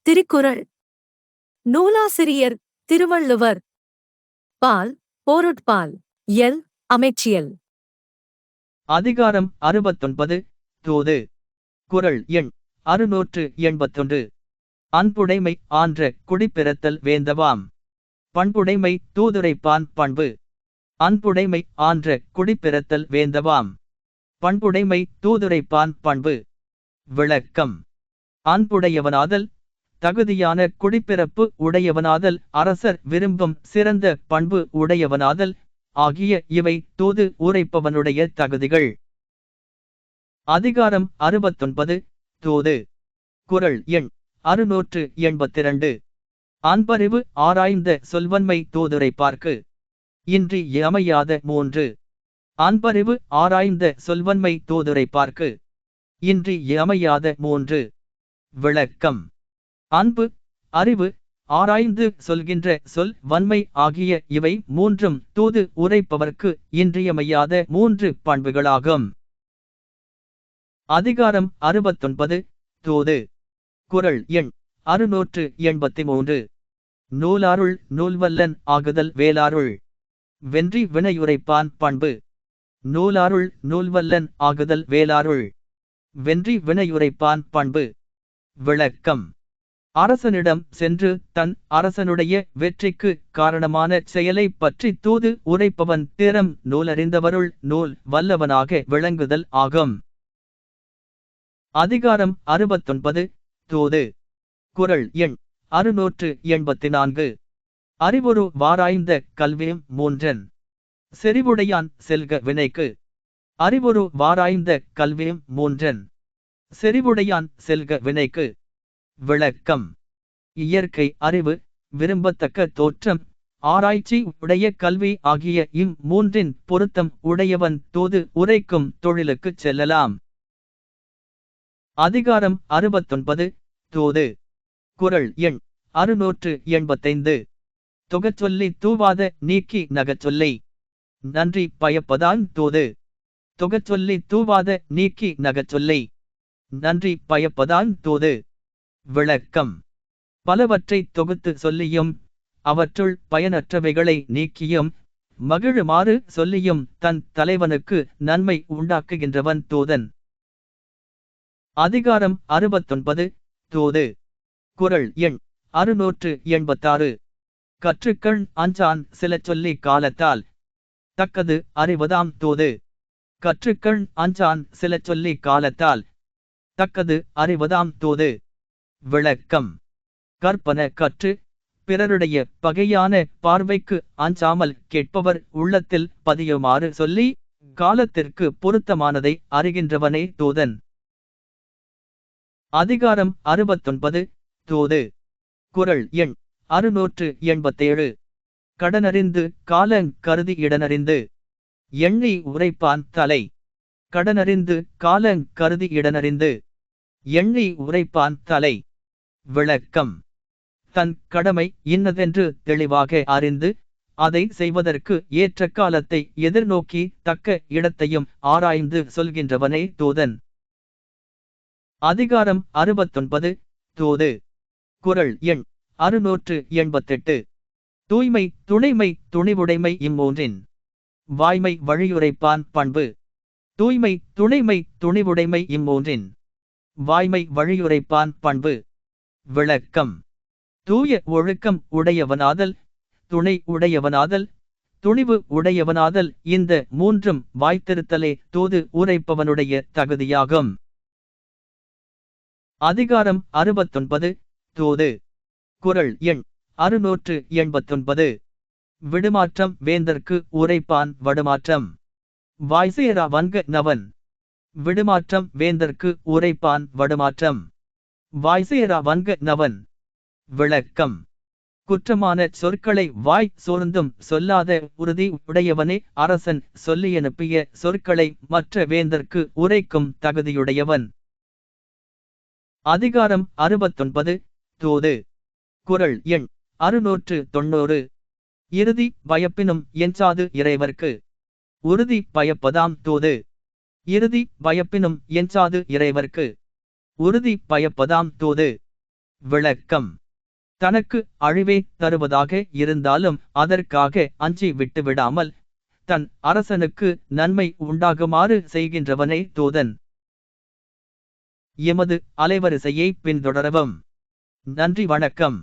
திருக்குறள். நூலாசிரியர் திருவள்ளுவர். பால் பொருட்பால். இயல் அமைச்சியல். அதிகாரம் 69. தூது. குறள் எண் 681. அன்புடைமை ஆன்ற குடிப்பிறத்தல் வேந்தவாம். பண்புடைமை தூதுரைப்பான் பண்பு. அன்புடைமை ஆன்ற குடிப்பிறத்தல் வேந்தவாம். பண்புடைமை தூதுரைப்பான் பண்பு. விளக்கம். அன்புடையவனாதல், தகுதியான குடிப்பிறப்பு உடையவனாதல், அரசர் விரும்பும் சிறந்த பண்பு உடையவனாதல் ஆகிய இவை தூது உரைப்பவனுடைய தகுதிகள். அதிகாரம் 69. தூது. குறள் எண் 682. அன்பறிவு ஆராய்ந்த சொல்வன்மை தூதுரைப்பார்க்கு. இன்றி அமையாத 3. அன்பறிவு ஆராய்ந்த சொல்வன்மை தூதுரைப்பார்க்கு. இன்றி அமையாத 3. விளக்கம். அன்பு, அறிவு, ஆராய்ந்து சொல்கின்ற சொல் வன்மை ஆகிய இவை மூன்றும் தூது உரைப்பவர்க்கு இன்றியமையாத 3 பண்புகளாகும். அதிகாரம் 69. தூது. குறள் எண் 683. நூலாருள் நூல்வல்லன் ஆகுதல் வேலாருள். வென்றி வினையுரைப்பான் பண்பு. நூலாருள் நூல்வல்லன் ஆகுதல் வேலாருள். வென்றி வினையுரைப்பான் பண்பு. விளக்கம். அரசனிடம் சென்று தன் அரசனுடைய வெற்றிக்கு காரணமான செயலை பற்றி தூது உரைப்பவன் திறம் நூலறிந்தவருள் நூல் வல்லவனாக விளங்குதல் ஆகும். அதிகாரம் 69. தூது. குறள் எண் 684. அறிவொரு வாராய்ந்த கல்வியும் 3. செறிவுடையான் செல்க வினைக்கு. அறிவொரு வாராய்ந்த கல்வியும் 3. செறிவுடையான் செல்க வினைக்கு. விளக்கம். இயற்கை அறிவு, விரும்பத்தக்க தோற்றம், ஆராய்ச்சி உடைய கல்வி ஆகிய இம்3இன் பொருத்தம் உடையவன் தூது உரைக்கும் தொழிலுக்குச் செல்லலாம். அதிகாரம் 69. தூது. குறள் எண் 685. தொகச்சொல்லி தூவாத நீக்கி நகச்சொல்லை. நன்றி பயப்பதான் தூது. தொகச்சொல்லி தூவாத நீக்கி நகச்சொல்லை. நன்றி பயப்பதான் தூது. விளக்கம். பலவற்றை தொகுத்து சொல்லியும் அவற்றுள் பயனற்றவைகளை நீக்கியும் மகிழுமாறு சொல்லியும் தன் தலைவனுக்கு நன்மை உண்டாக்குகின்றவன் தூதன். அதிகாரம் 69. தூது. குறள் எண் 686. கற்றுக்கண் அஞ்சான் சில சொல்லி காலத்தால். தக்கது அறிவதாம் தூது. கற்றுக்கண் அஞ்சான் சில சொல்லி காலத்தால். தக்கது அறிவதாம் தூது. விளக்கம். கற்பன கற்று பிறருடைய பகையான பார்வைக்கு அஞ்சாமல் கேட்பவர் உள்ளத்தில் பதியுமாறு சொல்லி காலத்திற்கு பொருத்தமானதை அறிகின்றவனே தூதன். அதிகாரம் 69. தூது. குறள் எண் 687. கடனறிந்து காலங் கருதி இடனறிந்து. எண்ணி உரைப்பான் தலை. கடனறிந்து காலங் கருதி இடனறிந்து. எண்ணி உரைப்பான் தலை. விளக்கம். தன் கடமை இன்னதென்று தெளிவாக அறிந்து அதை செய்வதற்கு ஏற்ற காலத்தை எதிர்நோக்கி தக்க இடத்தையும் ஆராய்ந்து சொல்கின்றவனே தூதன். அதிகாரம் 69. தூது. குறள் எண் 688. தூய்மை துணைமை துணிவுடைமை இம்மூன்றின் வாய்மை வழியுரைப்பான் பண்பு. தூய்மை துணைமை துணிவுடைமை இம்மூன்றின் வாய்மை வழியுரைப்பான் பண்பு. விளக்கம். தூய ஒழுக்கம் உடையவனாதல், துணை உடையவனாதல், துணிவு உடையவனாதல் இந்த 3ம் வாய்த்திருத்தலே தூது உரைப்பவனுடைய தகுதியாகும். அதிகாரம் 69. தூது. குறள் எண் 689. விடுமாற்றம் வேந்தர்க்கு உரைப்பான் வடுமாற்றம். வாய்சேரா வன்க நவன். விடுமாற்றம் வேந்தர்க்கு உரைப்பான் வடுமாற்றம். வாய்சேரா வன்க நவன். விளக்கம். குற்றமான சொற்களை வாய் சோர்ந்தும் சொல்லாத உறுதி உடையவனே அரசன் சொல்லியனுப்பிய சொற்களை மற்ற வேந்தர்க்கு உரைக்கும் தகுதியுடையவன். அதிகாரம் 69. தூது. குறள் எண் 690. இறுதி பயப்பினும் எஞ்சாது இறைவர்க்கு. உறுதி பயப்பதாம் தூது. இறுதி பயப்பினும் எஞ்சாது இறைவர்க்கு. உறுதி பயப்பதாம் தூது. விளக்கம்: தனக்கு அழிவே தருவதாக இருந்தாலும் அதற்காக அஞ்சி விட்டுவிடாமல் தன் அரசனுக்கு நன்மை உண்டாகுமாறு செய்கின்றவனே தூதன். எமது அலைவரிசையை பின்தொடரவும். நன்றி, வணக்கம்.